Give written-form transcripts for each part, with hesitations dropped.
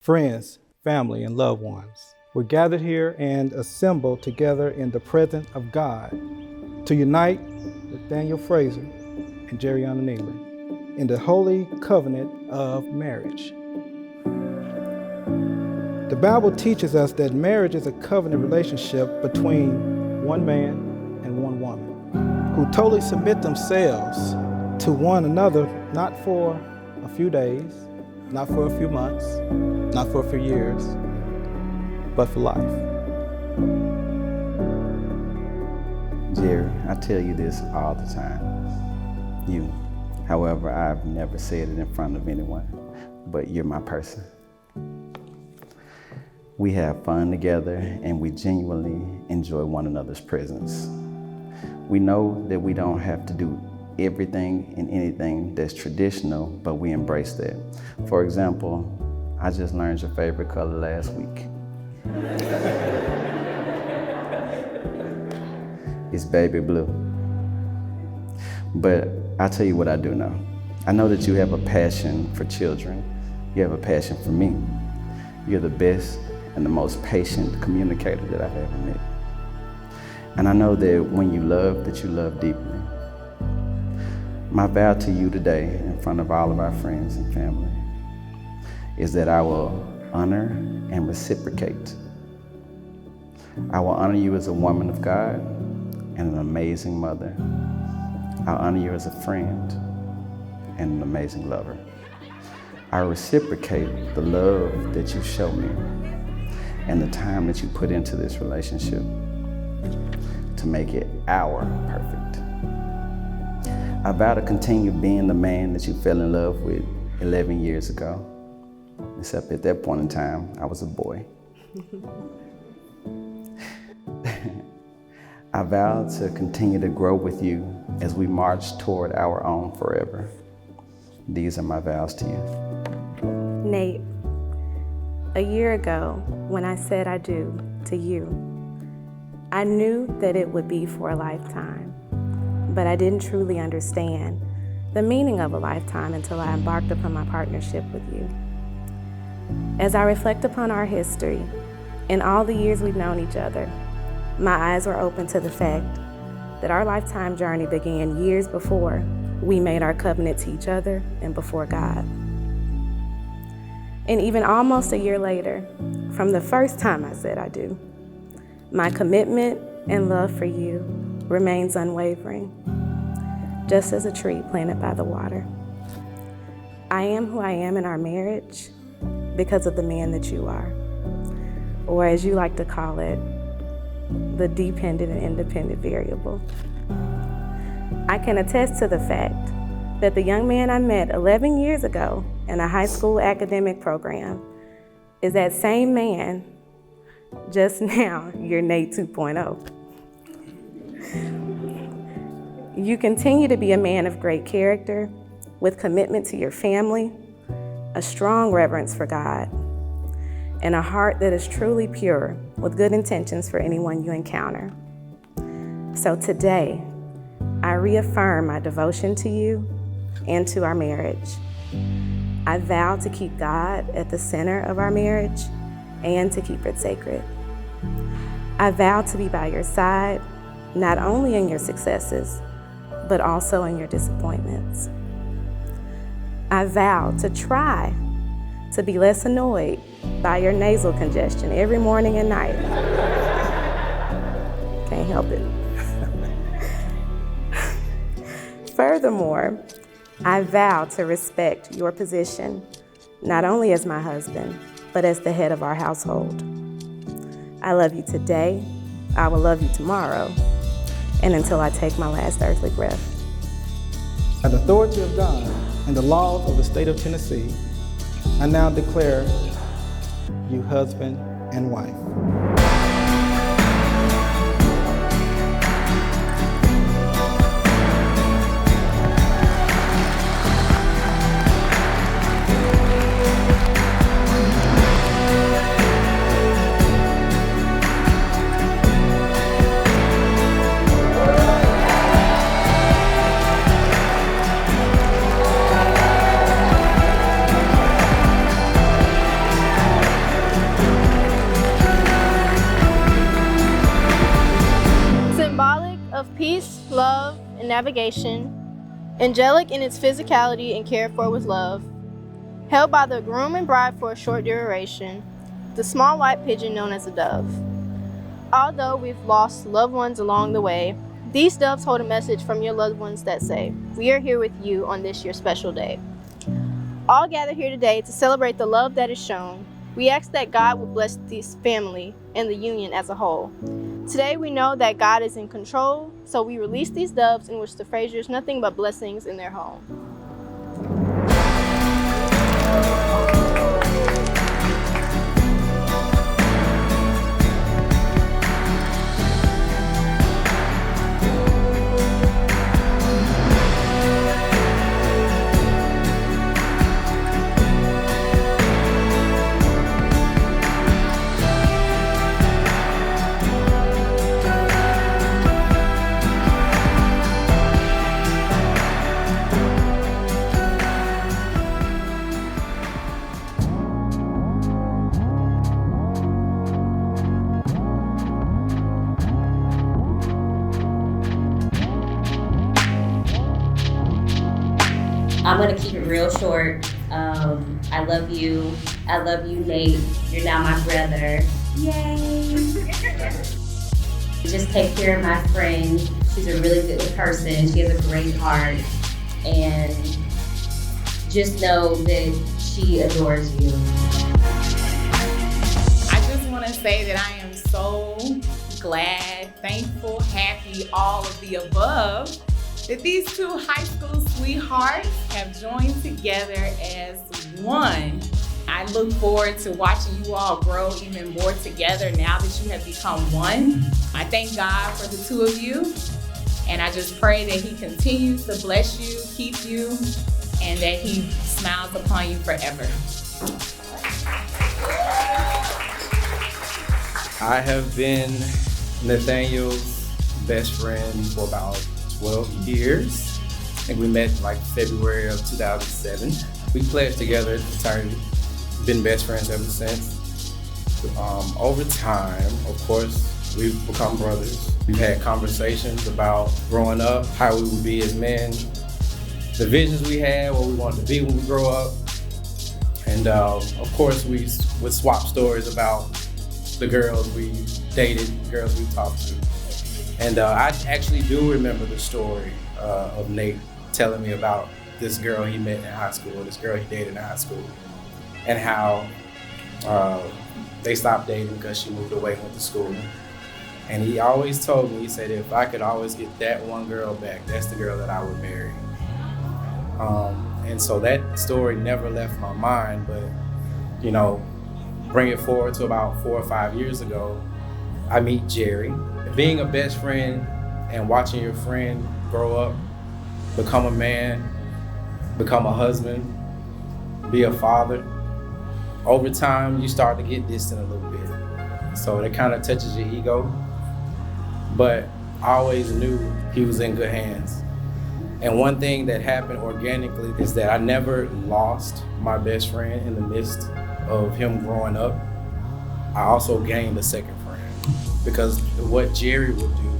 friends, family, and loved ones. We're gathered here and assembled together in the presence of God to unite with Daniel Frazier and Jerriana Neely in the holy covenant of marriage. The Bible teaches us that marriage is a covenant relationship between one man and one woman who totally submit themselves to one another, not for a few days, not for a few months, not for a few years, but for life. Jerry, I tell you this all the time. However, I've never said it in front of anyone, but you're my person. We have fun together and we genuinely enjoy one another's presence. We know that we don't have to do everything and anything that's traditional, but we embrace that. For example, I just learned your favorite color last week. It's baby blue. But I'll tell you what I do know. I know that you have a passion for children. You have a passion for me. You're the best and the most patient communicator that I've ever met. And I know that when you love, that you love deeply. My vow to you today, in front of all of our friends and family, is that I will honor and reciprocate. I will honor you as a woman of God and an amazing mother. I'll honor you as a friend and an amazing lover. I reciprocate the love that you show me and the time that you put into this relationship to make it our perfect. I vow to continue being the man that you fell in love with 11 years ago, except at that point in time, I was a boy. I vow to continue to grow with you as we march toward our own forever. These are my vows to you. Nate, a year ago, when I said I do to you, I knew that it would be for a lifetime, but I didn't truly understand the meaning of a lifetime until I embarked upon my partnership with you. As I reflect upon our history and all the years we've known each other, my eyes were open to the fact that our lifetime journey began years before we made our covenant to each other and before God. And even almost a year later, from the first time I said I do, my commitment and love for you remains unwavering, just as a tree planted by the water. I am who I am in our marriage because of the man that you are, or as you like to call it, the dependent and independent variable. I can attest to the fact that the young man I met 11 years ago in a high school academic program is that same man, just now you're Nate 2.0. You continue to be a man of great character, with commitment to your family, a strong reverence for God, and a heart that is truly pure, with good intentions for anyone you encounter. So today, I reaffirm my devotion to you and to our marriage. I vow to keep God at the center of our marriage and to keep it sacred. I vow to be by your side, not only in your successes, but also in your disappointments. I vow to try to be less annoyed by your nasal congestion every morning and night. Can't help it. Furthermore, I vow to respect your position, not only as my husband, but as the head of our household. I love you today, I will love you tomorrow, and until I take my last earthly breath. By the authority of God and the laws of the state of Tennessee, I now declare you husband and wife. peace, love, and navigation, angelic in its physicality and cared for with love, held by the groom and bride for a short duration, the small white pigeon known as a dove. Although we've lost loved ones along the way, these doves hold a message from your loved ones that say, "We are here with you on this your special day." All gather here today to celebrate the love that is shown. We ask that God would bless this family and the union as a whole. Today we know that God is in control, so we release these doves and wish the Fraziers nothing but blessings in their home. I'm gonna keep it real short. I love you. I love you, Nate. You're now my brother. Yay! Just take care of my friend. She's a really good person. She has a great heart. And just know that she adores you. I just want to say that I am so glad, thankful, happy, all of the above, that these two high school sweethearts have joined together as one. I look forward to watching you all grow even more together now that you have become one. I thank God for the two of you, and I just pray that He continues to bless you, keep you, and that He smiles upon you forever. I have been Nathaniel's best friend for about 12 years. I think we met like February of 2007. We pledged together at fraternity, been best friends ever since. Over time, of course, we've become brothers. We've had conversations about growing up, how we would be as men, the visions we had, what we wanted to be when we grow up. And of course, we would swap stories about the girls we dated, the girls we talked to. And I actually do remember the story of Nate telling me about this girl he met in high school, or this girl he dated in high school, and how they stopped dating because she moved away and went to school. And he always told me, he said, if I could always get that one girl back, that's the girl that I would marry. And so that story never left my mind, but you know, bring it forward to about 4 or 5 years ago, I meet Jerry. Being a best friend and watching your friend grow up, become a man, become a husband, be a father, over time you start to get distant a little bit. So that kind of touches your ego. But I always knew he was in good hands. And one thing that happened organically is that I never lost my best friend in the midst of him growing up. I also gained a second friend. Because what Jerry would do,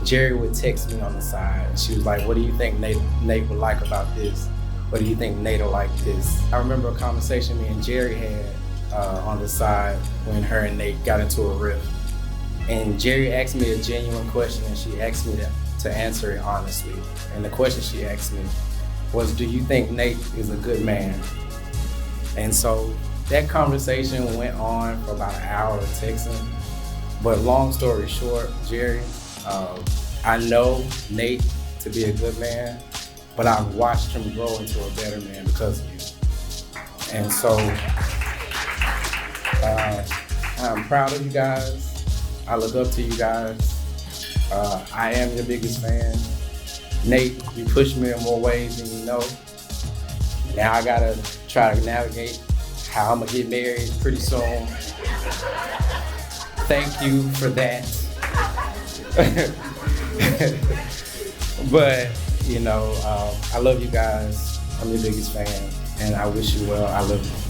Jerry would text me on the side. She was like, what do you think Nate would like about this? What do you think Nate will like this? I remember a conversation me and Jerry had on the side when her and Nate got into a rift. And Jerry asked me a genuine question, and she asked me to answer it honestly. And the question she asked me was, do you think Nate is a good man? And so that conversation went on for about an hour of texting. But long story short, Jerry, I know Nate to be a good man, but I've watched him grow into a better man because of you. And so I'm proud of you guys. I look up to you guys. I am your biggest fan. Nate, you pushed me in more ways than you know. Now I gotta try to navigate how I'm gonna get married pretty soon. Thank you for that. But, you know, I love you guys. I'm your biggest fan, and I wish you well. I love you.